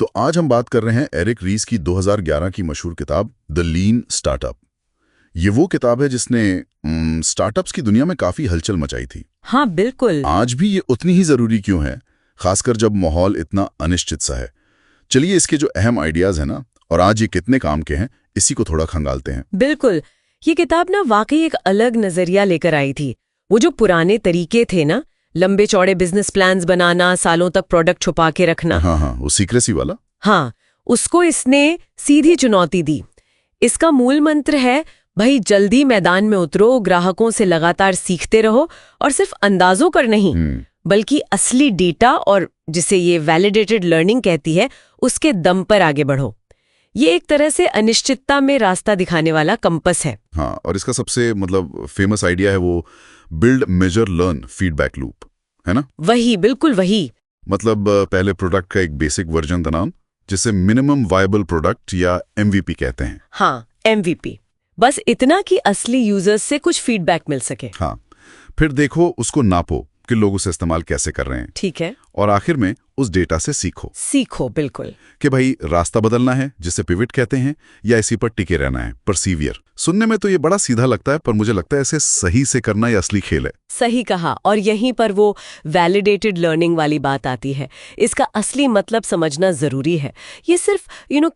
तो आज हम बात कर रहे हैं एरिक रीस की 2011 की मशहूर किताब द लीन स्टार्टअप। ये वो किताब है जिसने स्टार्टअप्स की दुनिया में काफी हलचल मचाई थी। हाँ बिल्कुल। आज भी ये उतनी ही जरूरी क्यों है, खासकर जब माहौल इतना अनिश्चित सा है। चलिए इसके जो अहम आइडियाज हैं ना, और आज ये कितने काम के हैं, इसी को थोड़ा खंगालते हैं। बिल्कुल, ये किताब ना वाकई एक अलग नजरिया लेकर आई थी। वो जो पुराने तरीके थे ना, लंबे चौड़े बिजनेस प्लान्स बनाना, सालों तक प्रोडक्ट छुपा के रखना, हाँ, वो सीक्रेसी वाला। हाँ, उसको इसने सीधी चुनौती दी। इसका मूल मंत्र है, भाई जल्दी मैदान में उतरो, ग्राहकों से लगातार सीखते रहो और सिर्फ अंदाजों कर नहीं, बल्कि असली डेटा और जिसे ये वैलिडेटेड लर्निंग कहती है, उसके दम पर आगे बढ़ो। ये एक तरह से अनिश्चितता में रास्ता दिखाने वाला कंपस है। हाँ, और इसका सबसे फेमस आइडिया है वो build measure learn feedback loop, है ना? वही, बिल्कुल वही। पहले प्रोडक्ट का एक बेसिक वर्जन बनाओ, जिसे मिनिमम वायबल प्रोडक्ट या एमवीपी कहते हैं। हाँ, एमवीपी। बस इतना कि असली यूजर्स से कुछ फीडबैक मिल सके। हाँ, फिर देखो, उसको नापो कि लोग उसे इस्तेमाल कैसे कर रहे हैं। ठीक है। और आखिर में उस डेटा से सीखो बिल्कुल, कि भाई रास्ता बदलना है, जिसे पिवट कहते हैं, या इसी पर टिके रहना है, परसीवियर। सुनने में तो ये बड़ा सीधा लगता है, पर मुझे लगता है इसे सही से करना ये असली खेल है। सही कहा। और यहीं पर वो वैलिडेटेड लर्निंग वाली बात आती है। इसका असली मतलब समझना जरूरी है। ये सिर्फ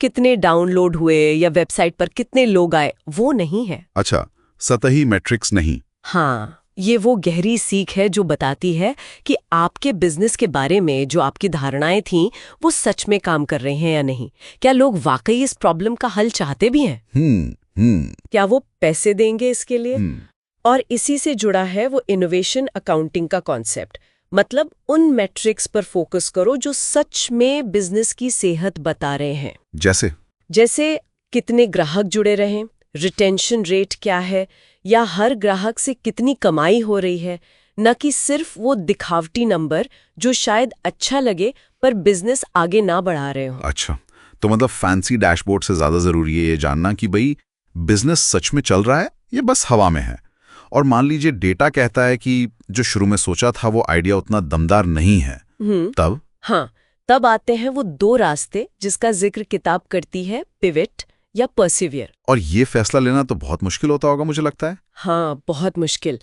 कितने डाउनलोड हुए या वेबसाइट पर कितने लोग आए, वो नहीं है। अच्छा, सतही मैट्रिक्स नहीं। हाँ, ये वो गहरी सीख है जो बताती है कि आपके बिजनेस के बारे में जो आपकी धारणाएं थीं, वो सच में काम कर रहे हैं या नहीं। क्या लोग वाकई इस प्रॉब्लम का हल चाहते भी हैं? क्या वो पैसे देंगे इसके लिए? और इसी से जुड़ा है वो इनोवेशन अकाउंटिंग का कॉन्सेप्ट। मतलब उन मैट्रिक्स पर फोकस करो जो सच में बिजनेस की सेहत बता रहे हैं। जैसे कितने ग्राहक जुड़े रहे, रिटेंशन रेट क्या है, या हर ग्राहक से कितनी कमाई हो रही है, न कि सिर्फ वो दिखावटी नंबर जो शायद अच्छा लगे पर बिजनेस आगे ना बढ़ा रहे हो। अच्छा, तो फैंसी डैशबोर्ड से ज्यादा जरूरी है ये जानना कि भाई बिजनेस सच में चल रहा है या बस हवा में है। और मान लीजिए डेटा कहता है कि जो शुरू में सोचा था वो आइडिया उतना दमदार नहीं है, तब? हाँ, तब आते हैं वो दो रास्ते जिसका जिक्र किताब करती है, पिवट या परसिवियर। और ये फैसला लेना तो बहुत मुश्किल होता होगा, मुझे लगता है। हाँ, बहुत मुश्किल।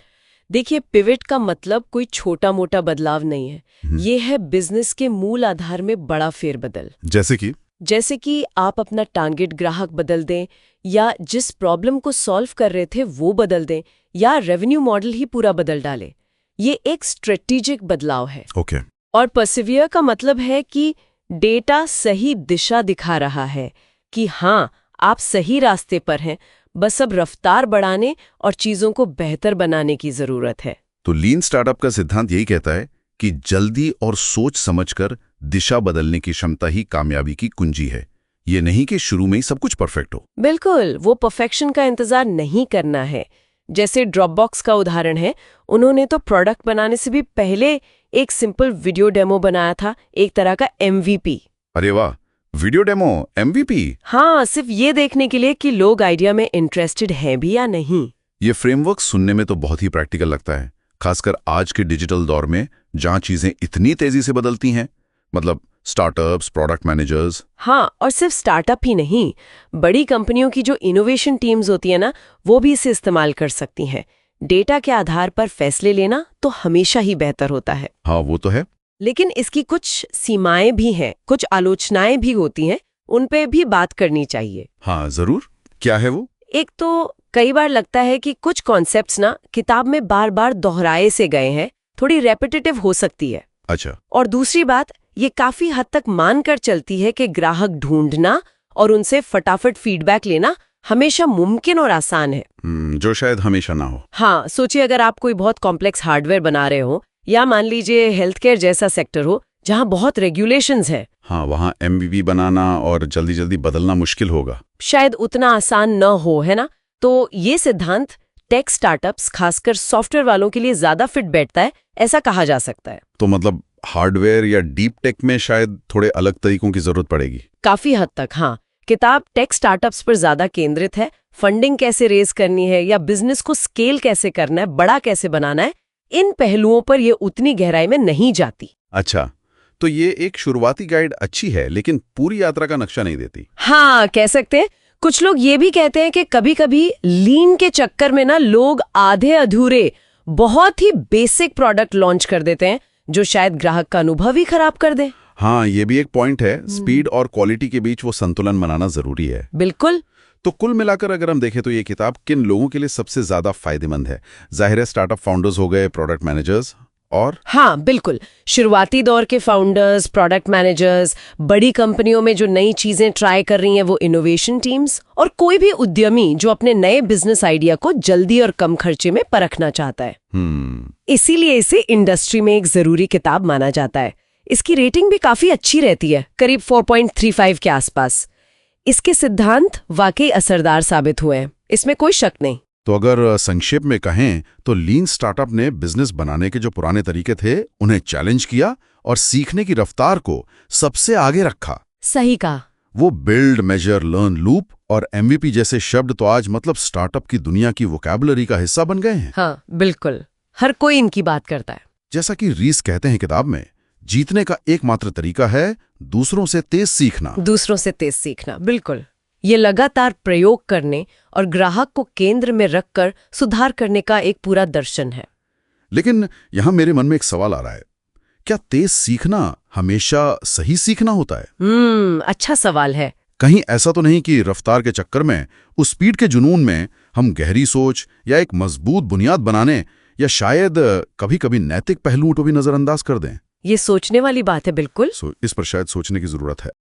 देखिए, पिवट का मतलब कोई छोटा मोटा बदलाव नहीं है। ये है बिजनेस के मूल आधार में बड़ा फेरबदल। जैसे कि आप अपना टारगेट ग्राहक बदल दें, या जिस प्रॉब्लम को सॉल्व कर रहे थे वो बदल दें, या रेवेन्यू मॉडल ही पूरा बदल डालें। ये एक स्ट्रेटेजिक बदलाव है। और परसिवियर का मतलब है कि डेटा सही दिशा दिखा रहा है कि हाँ, आप सही रास्ते पर हैं, बस अब रफ्तार बढ़ाने और चीजों को बेहतर बनाने की जरूरत है। तो लीन स्टार्टअप का सिद्धांत यही कहता है कि जल्दी और सोच समझकर दिशा बदलने की क्षमता ही कामयाबी की कुंजी है। ये नहीं कि शुरू में ही सब कुछ परफेक्ट हो। बिल्कुल, वो परफेक्शन का इंतजार नहीं करना है। जैसे ड्रॉपबॉक्स का उदाहरण है, उन्होंने तो प्रोडक्ट बनाने से भी पहले एक सिंपल वीडियो डेमो बनाया था, एक तरह का MVP। अरे वाह, वीडियो डेमो, MVP? हाँ, सिर्फ ये देखने के लिए कि लोग आइडिया में इंटरेस्टेड हैं भी या नहीं। ये फ्रेमवर्क सुनने में तो बहुत ही प्रैक्टिकल लगता है, खासकर आज के डिजिटल दौर में जहां चीजें इतनी तेजी से बदलती हैं। Startups, product managers. हाँ, और सिर्फ स्टार्टअप ही नहीं, बड़ी कंपनियों की जो इनोवेशन टीम्स होती है ना, वो भी इसे इस्तेमाल कर सकती हैं। डेटा के आधार पर फैसले लेना तो हमेशा ही बेहतर होता है। हाँ, वो तो है। लेकिन इसकी कुछ सीमाएं भी हैं, कुछ आलोचनाएं भी होती हैं, उन पे भी बात करनी चाहिए। हाँ जरूर, क्या है वो? एक तो कई बार लगता है कि कुछ कॉन्सेप्ट्स ना किताब में बार बार दोहराए से गए हैं, थोड़ी रेपिटेटिव हो सकती है। अच्छा। और दूसरी बात, ये काफी हद तक मानकर चलती है कि ग्राहक ढूंढना और उनसे फटाफट फीडबैक लेना हमेशा मुमकिन और आसान है, जो शायद हमेशा ना हो। हाँ, सोचिए अगर आप कोई बहुत कॉम्प्लेक्स हार्डवेयर बना रहे हो, या मान लीजिए हेल्थ केयर जैसा सेक्टर हो जहाँ बहुत रेगुलेशंस है। हाँ, वहाँ MVP बनाना और जल्दी जल्दी बदलना मुश्किल होगा, शायद उतना आसान न हो, है ना? तो ये सिद्धांत टेक स्टार्टअप्स, खासकर सॉफ्टवेयर वालों के लिए ज्यादा फिट बैठता है, ऐसा कहा जा सकता है। तो हार्डवेयर या डीप टेक में शायद थोड़े अलग तरीकों की जरूरत पड़ेगी। काफी हद तक, हाँ। किताब टेक स्टार्टअप्स पर ज्यादा केंद्रित है। फंडिंग कैसे रेज करनी है, या बिजनेस को स्केल कैसे करना है, बड़ा कैसे बनाना है, इन पहलुओं पर ये उतनी गहराई में नहीं जाती। अच्छा, तो ये एक शुरुआती गाइड अच्छी है, लेकिन पूरी यात्रा का नक्शा नहीं देती। हाँ, कह सकते हैं। कुछ लोग ये भी कहते हैं कि कभी-कभी लीन के चक्कर में ना लोग आधे अधूरे बहुत ही बेसिक प्रोडक्ट लॉन्च कर देते हैं जो शायद ग्राहक का अनुभव ही खराब कर दे। हाँ, ये भी एक पॉइंट है। स्पीड और क्वालिटी के बीच वो संतुलन बनाना जरूरी है। बिल्कुल। तो कुल मिलाकर अगर हम देखें तो ये किताब किन लोगों के लिए सबसे ज्यादा फायदेमंद है? जाहिर है स्टार्टअप फाउंडर्स हो गए, प्रोडक्ट मैनेजर्स और हाँ, बिल्कुल। शुरुआती दौर के फाउंडर्स, प्रोडक्ट मैनेजर्स, बड़ी कंपनियों में जो नई चीजें ट्राई कर रही हैं वो इनोवेशन टीम्स, और कोई भी उद्यमी जो अपने नए बिजनेस आइडिया को जल्दी और कम खर्चे में परखना चाहता है। इसीलिए इसे इंडस्ट्री में एक जरूरी किताब माना जाता है। इसकी रेटिंग भी काफी अच्छी रहती है, करीब 4.35 के आसपास। इसके सिद्धांत वाकई असरदार साबित हुए हैं, इसमें कोई शक नहीं। तो अगर संक्षेप में कहें तो लीन स्टार्टअप ने बिजनेस बनाने के जो पुराने तरीके थे उन्हें चैलेंज किया और सीखने की रफ्तार को सबसे आगे रखा। सही कहा। वो बिल्ड, मेजर, लर्न, लूप और MVP जैसे शब्द तो आज मतलब स्टार्टअप की दुनिया की वोकैबुलरी का हिस्सा बन गए हैं। हाँ, बिल्कुल। हर कोई इनकी बात करता है। जैसा कि रीस कहते हैं किताब में, जीतने का एकमात्र तरीका है दूसरों से तेज सीखना। दूसरों से तेज सीखना, बिल्कुल। ये लगातार प्रयोग करने और ग्राहक को केंद्र में रखकर सुधार करने का एक पूरा दर्शन है। लेकिन यहां मेरे मन में एक सवाल आ रहा है, क्या तेज सीखना हमेशा सही सीखना होता है? अच्छा सवाल है। कहीं ऐसा तो नहीं कि रफ्तार के चक्कर में, उस स्पीड के जुनून में हम गहरी सोच या एक मजबूत बुनियाद बनाने या शायद कभी-कभी नैतिक पहलुओं को भी नजरअंदाज कर दें? ये सोचने वाली बात है, बिल्कुल। इस पर शायद सोचने की जरूरत है।